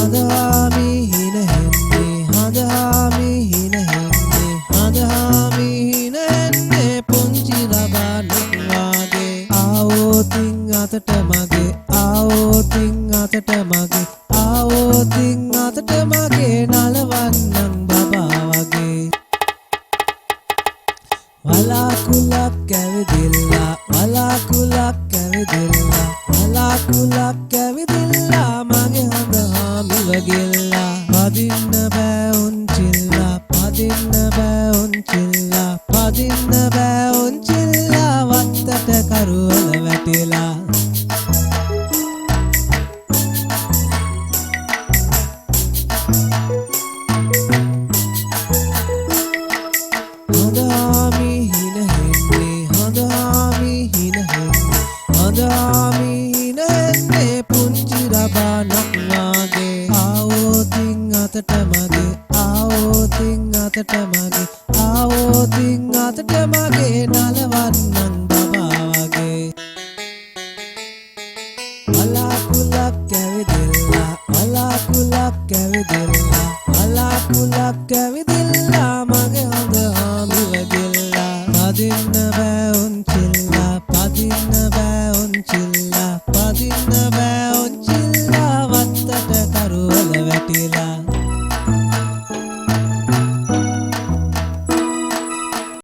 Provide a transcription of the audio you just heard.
හඳහාමි හින හෙන්නේ හඳහාමි හින හෙන්නේ හඳහාමි හින හෙන්නේ පුංචි රබානක් වාගේ ආවෝතින් අතට මගේ ආවෝතින් අතට මගේ ආවෝතින් අතට මගේ නලවන්නම් බබා වගේ වලාකුලක් ඇවිදිල්ලා වලාකුලක් ඇවිදිල්ලා වලාකුලක් ඇවිදිල්ලා මගේ හඳහාමිව ගෙල්ලා පදින්න බෑ උන්චිල්ලා පදින්න බෑ උන්චිල්ලා පදින්න බෑ උන්චිල්ලා වත්තට කරුවල වැටිලා හඳහාමි හින හෙන්නේ හඳහාමි හින හෙන්නේ හඳහාමි හින හෙන්නේ පුංචි රබානක් වාගේ ආවෝතින් අතට මගේ ආවෝතින් අතට මගේ ආවෝතින් අතට මගේ නලවන්නම් බබා වගේ වලාකුලක් ඇවිදිල්ලා වලාකුලක් ඇවිදිල්ලා වලාකුලක් ඇවිදිල්ලා මගේ හඳහාමිව ගෙල්ලා පදින්න බෑ උන්චිල්ලා පදින්න බෑ උන්චිල්ලා